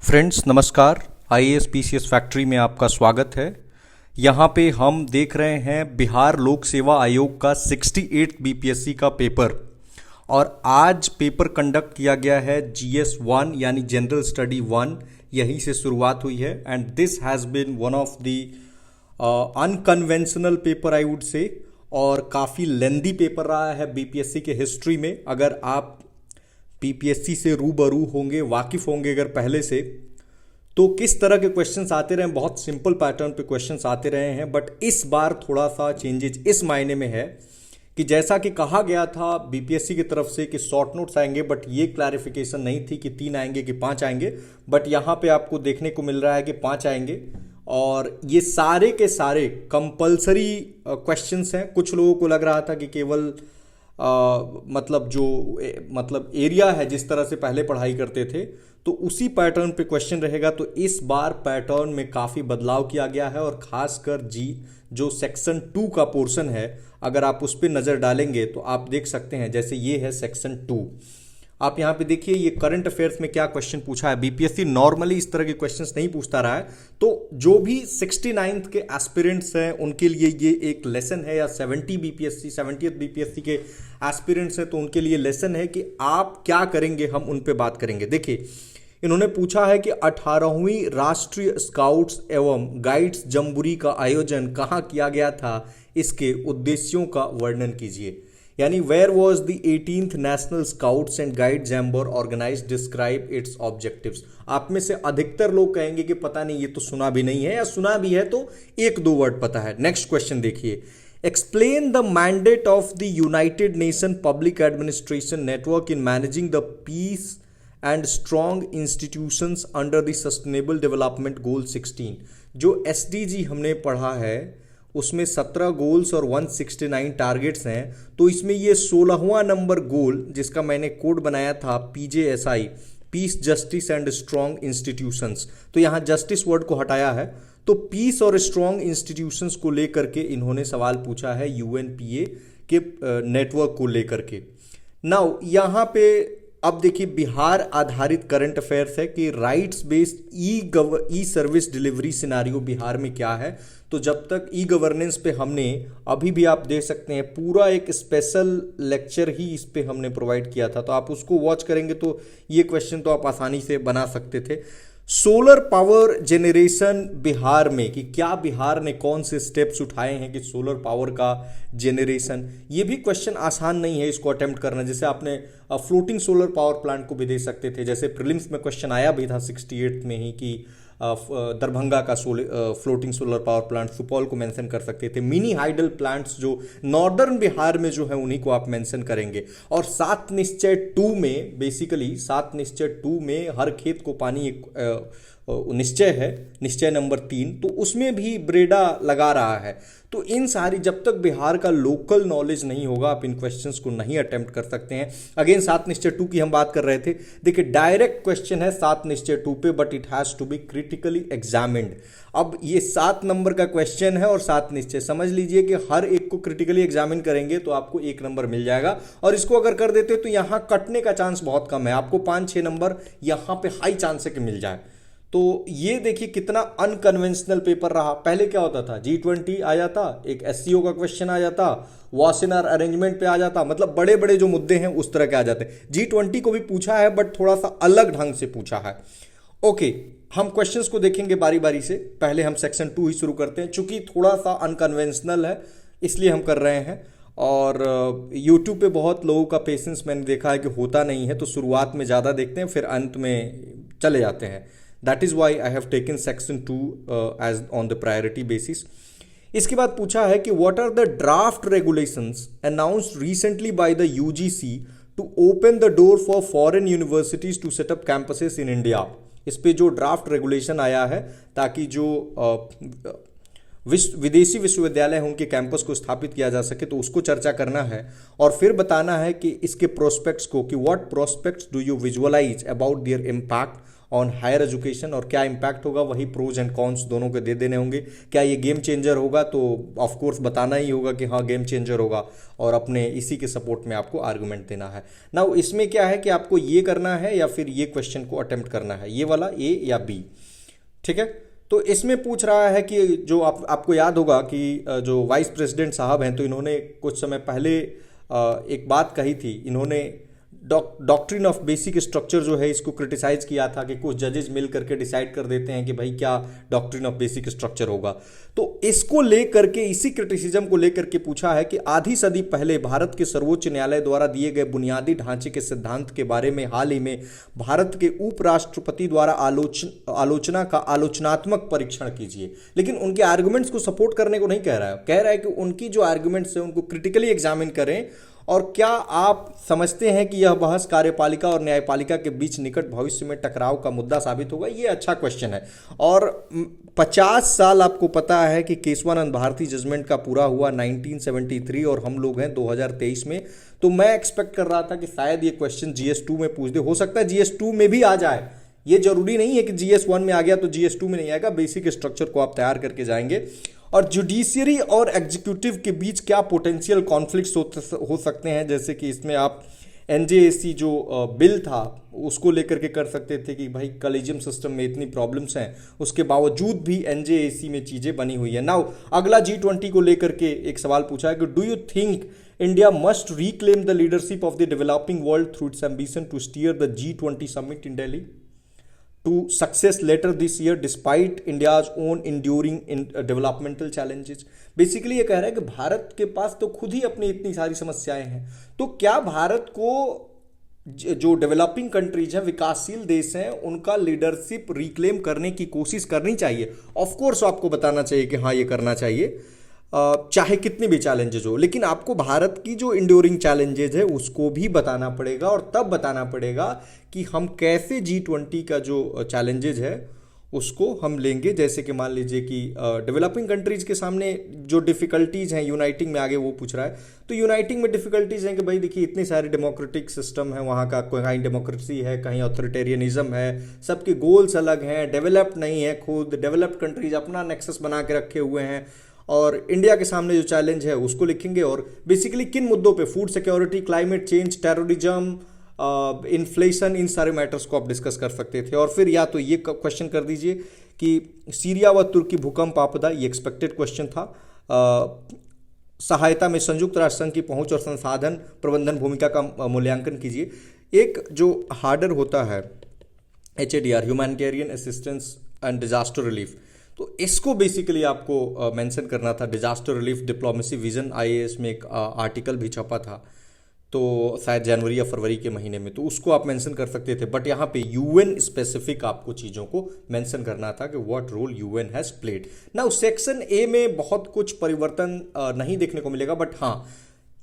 Friends नमस्कार। IAS PCS factory में आपका स्वागत है। यहाँ पे हम देख रहे हैं बिहार लोक सेवा आयोग का 68 बीपीएससी का पेपर और आज पेपर कंडक्ट किया गया है जीएस 1 यानी जनरल स्टडी 1। यहीं से शुरुआत हुई है and this has been one of the unconventional paper I would से, और काफ़ी लेंदी पेपर रहा है बीपीएससी के हिस्ट्री में। अगर आप बीपीएससी से रूबरू होंगे, वाकिफ होंगे अगर पहले से, तो किस तरह के क्वेश्चंस आते रहे हैं, बहुत सिंपल पैटर्न पे क्वेश्चंस आते रहे हैं। बट इस बार थोड़ा सा चेंजेस इस मायने में है कि जैसा कि कहा गया था बीपीएससी की तरफ से कि शॉर्ट नोट्स आएंगे, बट ये क्लैरिफिकेशन नहीं थी कि 3 आएंगे कि 5 आएंगे। बट यहाँ पे आपको देखने को मिल रहा है कि 5 आएंगे और ये सारे के सारे कंपलसरी क्वेश्चंस हैं। कुछ लोगों को लग रहा था कि केवल मतलब एरिया है जिस तरह से पहले पढ़ाई करते थे तो उसी पैटर्न पे क्वेश्चन रहेगा। तो इस बार पैटर्न में काफ़ी बदलाव किया गया है और ख़ासकर जो सेक्शन 2 का पोर्शन है, अगर आप उस पर नज़र डालेंगे तो आप देख सकते हैं जैसे ये है सेक्शन 2। आप यहाँ पे देखिए ये करंट अफेयर्स में क्या क्वेश्चन पूछा है। बीपीएससी नॉर्मली इस तरह के क्वेश्चंस नहीं पूछता रहा है, तो जो भी 69th के एस्पिरेंट्स हैं उनके लिए ये एक लेसन है, या 70th बीपीएससी के एस्पिरेंट्स हैं तो उनके लिए लेसन है कि आप क्या करेंगे, हम उन पे बात करेंगे। देखिए इन्होंने पूछा है कि 18वीं राष्ट्रीय स्काउट्स एवं गाइड्स जम्बूरी का आयोजन कहाँ किया गया था, इसके उद्देश्यों का वर्णन कीजिए। यानी where was the 18th national scouts and guide jamboree organize, describe its objectives. आप में से अधिकतर लोग कहेंगे कि पता नहीं, ये तो सुना भी नहीं है, या सुना भी है तो 1-2 वर्ड पता है। नेक्स्ट क्वेश्चन देखिए, explain the mandate of the United Nation public administration network in managing the peace and strong institutions under the sustainable development goal 16। जो एसडीजी हमने पढ़ा है उसमें 17 गोल्स और 169 टारगेट्स हैं, तो इसमें ये 16वां नंबर गोल जिसका मैंने कोड बनाया था PJSI, peace justice and strong institutions, तो यहाँ जस्टिस वर्ड को हटाया है। तो पीस और स्ट्रॉन्ग इंस्टीट्यूशंस को लेकर के इन्होंने सवाल पूछा है यूएनपीए के नेटवर्क को लेकर के। नाउ यहाँ पे अब देखिए बिहार आधारित करंट अफेयर्स है कि राइट्स बेस्ड ई सर्विस डिलीवरी सिनारियो बिहार में क्या है। तो जब तक ई गवर्नेंस पे हमने अभी भी आप देख सकते हैं पूरा एक स्पेशल लेक्चर ही इस पे हमने प्रोवाइड किया था, तो आप उसको वॉच करेंगे तो ये क्वेश्चन तो आप आसानी से बना सकते थे। सोलर पावर जेनरेशन बिहार में, कि क्या बिहार ने कौन से स्टेप्स उठाए हैं कि सोलर पावर का जेनरेशन, ये भी क्वेश्चन आसान नहीं है इसको अटेम्प्ट करना। जैसे आपने फ्लोटिंग सोलर पावर प्लांट को भी दे सकते थे, जैसे प्रीलिम्स में क्वेश्चन आया भी था 68 में ही कि दरभंगा का floating solar power plant, Supaul को मेंशन कर सकते थे। मिनी हाइडल प्लांट्स जो नॉर्दर्न बिहार में जो है उन्हीं को आप मेंशन करेंगे। और 7 निश्चय 2 में, बेसिकली 7 निश्चय 2 में हर खेत को पानी एक निश्चय है, निश्चय नंबर 3, तो उसमें भी ब्रेडा लगा रहा है। तो इन सारी, जब तक बिहार का लोकल नॉलेज नहीं होगा आप इन क्वेश्चंस को नहीं अटेम्प्ट कर सकते हैं। अगेन 7 निश्चय 2 की हम बात कर रहे थे। देखिए डायरेक्ट क्वेश्चन है 7 निश्चय 2 पे, but it has to be critically examined. अब ये 7 नंबर का क्वेश्चन है और 7 निश्चय, समझ लीजिए कि हर एक को क्रिटिकली एग्जामिन करेंगे तो आपको 1 नंबर मिल जाएगा। और इसको अगर कर देते तो यहाँ कटने का चांस बहुत कम है, आपको 5-6 नंबर यहाँ पे हाई चांस है कि मिल जाए। तो ये देखिए कितना अनकन्वेंशनल पेपर रहा। पहले क्या होता था, G20 आ जाता, एक एससीओ का क्वेश्चन आ जाता, वासेनार अरेंजमेंट पे आ जाता, मतलब बड़े बड़े जो मुद्दे हैं उस तरह के आ जाते। G20 को भी पूछा है बट थोड़ा सा अलग ढंग से पूछा है। ओके, हम क्वेश्चंस को देखेंगे बारी बारी से। पहले हम सेक्शन 2 ही शुरू करते हैं, चूंकि थोड़ा सा अनकन्वेंशनल है इसलिए हम कर रहे हैं। और यूट्यूब पे बहुत लोगों का पेशेंस मैंने देखा है कि होता नहीं है, तो शुरुआत में ज़्यादा देखते हैं फिर अंत में चले जाते हैं। That is why I have taken section 2 as on the priority basis. इसके बाद पूछा है कि what are the draft regulations announced recently by the UGC to open the door for foreign universities to set up campuses in India? इस पे जो draft regulation आया है ताकि जो विदेशी विश्वविद्यालय हैं उनके कैंपस को स्थापित किया जा सके, तो उसको चर्चा करना है। और फिर बताना है कि इसके प्रोस्पेक्ट्स को, कि what prospects do you visualise about their impact on higher education, और क्या इम्पैक्ट होगा वही प्रोज एंड कॉन्स दोनों के दे देने होंगे। क्या ये गेम चेंजर होगा, तो ऑफ कोर्स बताना ही होगा कि हाँ गेम चेंजर होगा, और अपने इसी के सपोर्ट में आपको आर्गुमेंट देना है। नाउ इसमें क्या है कि आपको ये करना है या फिर ये क्वेश्चन को अटेम्प्ट करना है, ये वाला ए या बी, ठीक है। तो इसमें पूछ रहा है कि जो आपको याद होगा कि जो वाइस प्रेसिडेंट साहब हैं, तो इन्होंने कुछ समय पहले एक बात कही थी, इन्होंने डॉक्ट्रिन ऑफ बेसिक स्ट्रक्चर जो है इसको क्रिटिसाइज किया था कि कुछ जजेस मिल करके डिसाइड कर देते हैं कि भाई क्या डॉक्ट्रिन ऑफ बेसिक स्ट्रक्चर होगा। तो इसको लेकर के, इसी क्रिटिसिज्म को लेकर के पूछा है कि आधी सदी पहले भारत के सर्वोच्च न्यायालय द्वारा दिए गए बुनियादी ढांचे के सिद्धांत के बारे में हाल ही में भारत के उपराष्ट्रपति द्वारा आलोचना का आलोचनात्मक परीक्षण कीजिए। लेकिन उनके आर्गुमेंट्स को सपोर्ट करने को नहीं कह रहा है, कह रहा है कि उनकी जो आर्गुमेंट्स है उनको क्रिटिकली एग्जामिन करें, और क्या आप समझते हैं कि यह बहस कार्यपालिका और न्यायपालिका के बीच निकट भविष्य में टकराव का मुद्दा साबित होगा। ये अच्छा क्वेश्चन है। और 50 साल आपको पता है कि केशवानंद भारती जजमेंट का पूरा हुआ 1973, और हम लोग हैं 2023 में। तो मैं एक्सपेक्ट कर रहा था कि शायद ये क्वेश्चन GS2 में पूछ दे, हो सकता है GS2 में भी आ जाए, ये जरूरी नहीं है कि GS1 में आ गया तो GS2 में नहीं आएगा। बेसिक स्ट्रक्चर को आप तैयार करके जाएंगे। और जुडिशियरी और एग्जीक्यूटिव के बीच क्या पोटेंशियल कॉन्फ्लिक्ट्स हो सकते हैं, जैसे कि इसमें आप NJAC जो बिल था उसको लेकर के कर सकते थे कि भाई कॉलेजियम सिस्टम में इतनी प्रॉब्लम्स हैं, उसके बावजूद भी NJAC में चीज़ें बनी हुई है। नाउ अगला G20 को लेकर के एक सवाल पूछा है कि do you think India must reclaim the leadership of the developing world through its ambition to steer the G20 summit in Delhi to success later this year despite India's own enduring developmental challenges। Basically ये कह रहा है कि भारत के पास तो खुद ही अपनी इतनी सारी समस्याएं हैं, तो क्या भारत को जो डेवलपिंग कंट्रीज हैं, विकासशील देश हैं, उनका लीडरशिप रिक्लेम करने की कोशिश करनी चाहिए। ऑफ कोर्स आपको बताना चाहिए कि हाँ ये करना चाहिए, चाहे कितने भी चैलेंजेस हो, लेकिन आपको भारत की जो इंड्योरिंग चैलेंजेस है उसको भी बताना पड़ेगा, और तब बताना पड़ेगा कि हम कैसे G20 का जो चैलेंजेस है उसको हम लेंगे। जैसे कि मान लीजिए कि डेवलपिंग कंट्रीज के सामने जो डिफ़िकल्टीज़ हैं यूनाइटिंग में, आगे वो पूछ रहा है, तो यूनाइटिंग में डिफ़िकल्टीज़ हैं कि भाई देखिए इतने सारे डेमोक्रेटिक सिस्टम है वहाँ का, कहीं डेमोक्रेसी है, कहीं ऑथोरिटेरियनिज्म है, सबके गोल्स अलग हैं, डेवलप्ड नहीं है, खुद डेवलप्ड कंट्रीज अपना नेक्सस बना के रखे हुए हैं, और इंडिया के सामने जो चैलेंज है उसको लिखेंगे। और बेसिकली किन मुद्दों पे, food security, climate change, terrorism, inflation, इन सारे मैटर्स को आप डिस्कस कर सकते थे। और फिर या तो ये क्वेश्चन कर दीजिए कि सीरिया व तुर्की भूकंप आपदा, ये एक्सपेक्टेड क्वेश्चन था। सहायता में संयुक्त राष्ट्र संघ की पहुंच और संसाधन प्रबंधन भूमिका का मूल्यांकन कीजिए। एक जो हार्डर होता है HADR, humanitarian assistance and disaster relief, तो इसको बेसिकली आपको मेंशन करना था। Disaster relief diplomacy vision, IAS में एक आर्टिकल भी छपा था, तो शायद जनवरी या फरवरी के महीने में, तो उसको आप मेंशन कर सकते थे। बट यहाँ पे UN स्पेसिफिक आपको चीज़ों को मेंशन करना था कि what role UN has played. Now section A में बहुत कुछ परिवर्तन नहीं देखने को मिलेगा, बट हाँ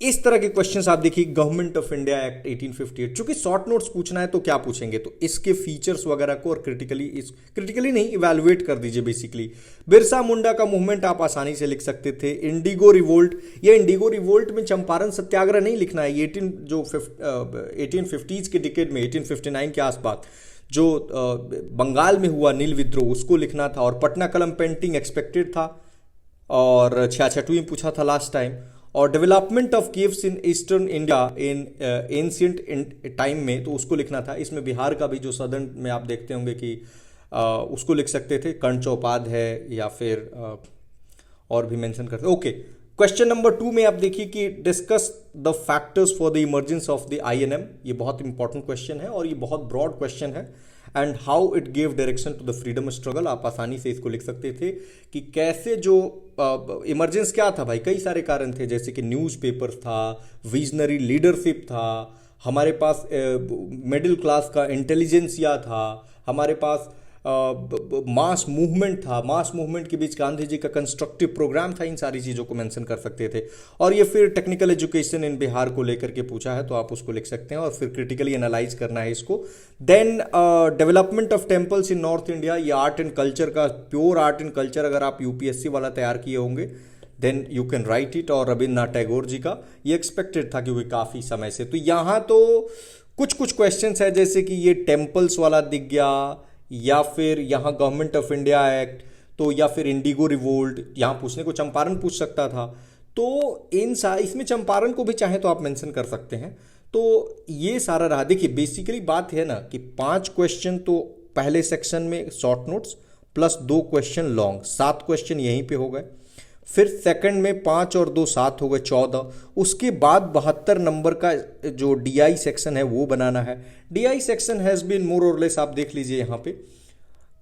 इस तरह के क्वेश्चंस आप देखिए, गवर्नमेंट ऑफ इंडिया एक्ट 1858, चूंकि शॉर्ट नोट्स पूछना है तो क्या पूछेंगे, तो इसके फीचर्स वगैरह को और क्रिटिकली नहीं इवैल्यूएट कर दीजिए। बेसिकली बिरसा मुंडा का मूवमेंट आप आसानी से लिख सकते थे। इंडिगो रिवोल्ट, ये इंडिगो रिवोल्ट में चंपारण सत्याग्रह नहीं लिखना है, ये 1850s के डिकेड में 1859 के आसपास जो बंगाल में हुआ नील विद्रोह उसको लिखना था। और पटना कलम पेंटिंग एक्सपेक्टेड था, और 66वीं पूछा था लास्ट टाइम। और development of caves in eastern India in ancient time में, तो उसको लिखना था। इसमें बिहार का भी जो सदर्न में आप देखते होंगे कि उसको लिख सकते थे, कर्ण चौपाद है, या फिर और भी मेंशन करते। ओके, क्वेश्चन नंबर 2 में आप देखिए कि discuss the factors for the emergence of the INM। ये बहुत इंपॉर्टेंट क्वेश्चन है और ये बहुत ब्रॉड क्वेश्चन है। And how it gave direction to the freedom struggle, आप आसानी से इसको लिख सकते थे कि कैसे जो इमरजेंस क्या था भाई, कई सारे कारण थे, जैसे कि न्यूज़पेपर था, विजनरी लीडरशिप था, हमारे पास मिडिल क्लास का इंटेलिजेंसिया था, हमारे पास मास मूवमेंट था, मास मूवमेंट के बीच गांधी जी का कंस्ट्रक्टिव प्रोग्राम था। इन सारी चीज़ों को मेंशन कर सकते थे। और ये फिर टेक्निकल एजुकेशन इन बिहार को लेकर के पूछा है, तो आप उसको लिख सकते हैं, और फिर क्रिटिकली एनालाइज करना है इसको। Then development of temples in north India, ये आर्ट एंड कल्चर का, प्योर आर्ट एंड कल्चर अगर आप UPSC वाला तैयार किए होंगे then you can write it. और रविन्द्रनाथ टैगोर जी का ये एक्सपेक्टेड था क्योंकि काफ़ी समय से। तो यहाँ तो कुछ क्वेश्चंस है, जैसे कि ये टेम्पल्स वाला दिख गया, या फिर यहाँ गवर्नमेंट ऑफ इंडिया एक्ट, तो या फिर इंडिगो रिवोल्ट, यहाँ पूछने को चंपारण पूछ सकता था। तो इसमें चंपारण को भी चाहे तो आप मेंशन कर सकते हैं। तो ये सारा रहा। देखिए बेसिकली बात है ना कि 5 क्वेश्चन तो पहले सेक्शन में short notes plus 2 question long, 7 question यहीं पे हो गए। फिर सेकंड में 5 और 2 7 हो गए 14। उसके बाद 72 नंबर का जो डीआई सेक्शन है वो बनाना है। DI section has been more और लेस, आप देख लीजिए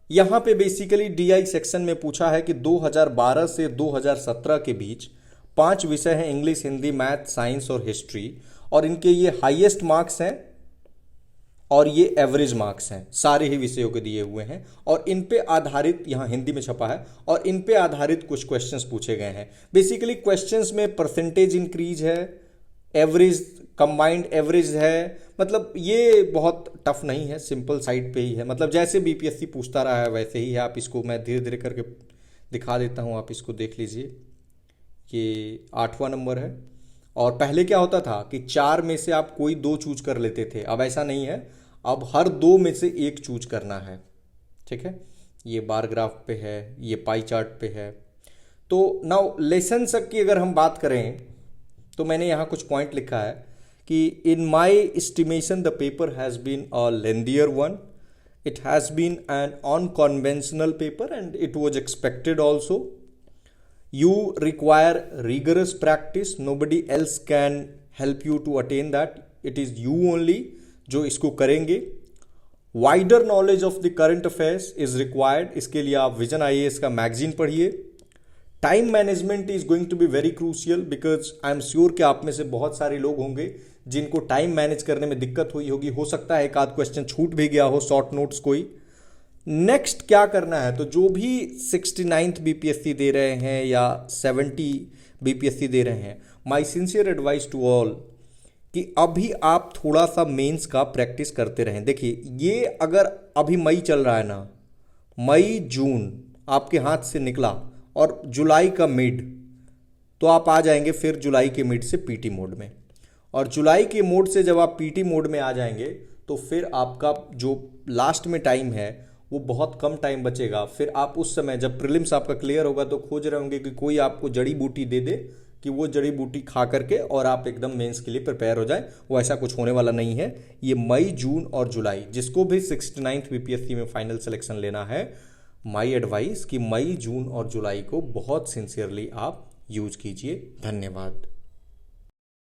यहाँ पे बेसिकली डीआई सेक्शन में पूछा है कि 2012 से 2017 के बीच 5 विषय हैं, इंग्लिश, हिंदी, मैथ, साइंस और हिस्ट्री, और इनके ये हाईएस्ट मार्क्स हैं और ये एवरेज मार्क्स हैं, सारे ही विषयों के दिए हुए हैं। और इन पे आधारित, यहाँ हिंदी में छपा है, और इन पे आधारित कुछ क्वेश्चंस पूछे गए हैं। बेसिकली क्वेश्चंस में परसेंटेज इंक्रीज है, एवरेज, कंबाइंड एवरेज है, मतलब ये बहुत टफ नहीं है, सिंपल साइड पे ही है। मतलब जैसे बीपीएससी पूछता रहा है वैसे ही है। आप इसको मैं धीरे धीरे करके दिखा देता हूँ, आप इसको देख लीजिए। ये 8वां नंबर है। और पहले क्या होता था कि 4 में से आप कोई 2 चूज कर लेते थे, अब ऐसा नहीं है, अब हर 2 में से 1 चूज करना है। ठीक है, ये बार ग्राफ पे है, ये पाई चार्ट पे है। तो नाउ लेसन सब की अगर हम बात करें तो मैंने यहाँ कुछ पॉइंट लिखा है कि in my estimation the paper has been a lengthier one, it has been an unconventional paper and it was expected also. You require rigorous practice, nobody else can help you to attain that, it is you only जो इसको करेंगे। Wider knowledge of the current affairs is required, इसके लिए आप Vision IAS का magazine पढ़िए। Time management is going to be very crucial, because I am sure कि आप में से बहुत सारे लोग होंगे जिनको टाइम मैनेज करने में दिक्कत हुई होगी। हो सकता है एक आध क्वेश्चन छूट भी गया हो, शॉर्ट नोट्स कोई। नेक्स्ट क्या करना है, तो जो भी 69th बीपीएससी दे रहे हैं या 70 बीपीएससी दे रहे हैं, my sincere advice to all कि अभी आप थोड़ा सा मेंस का प्रैक्टिस करते रहें। देखिए ये अगर अभी मई चल रहा है ना, मई जून आपके हाथ से निकला और जुलाई का मिड, तो आप आ जाएंगे फिर जुलाई के मिड से पीटी मोड में, और जुलाई के मोड से जब आप पीटी मोड में आ जाएंगे तो फिर आपका जो लास्ट में टाइम है वो बहुत कम टाइम बचेगा। फिर आप उस समय जब प्रीलिम्स आपका क्लियर होगा तो खोज रहे होंगे कि कोई आपको जड़ी बूटी दे दे कि वो जड़ी बूटी खा करके और आप एकदम मेंस के लिए प्रिपेयर हो जाए। वो ऐसा कुछ होने वाला नहीं है। ये मई, जून और जुलाई, जिसको भी 69th बीपीएससी में फाइनल सिलेक्शन लेना है, माई एडवाइस कि मई, जून और जुलाई को बहुत सिंसियरली आप यूज कीजिए। धन्यवाद।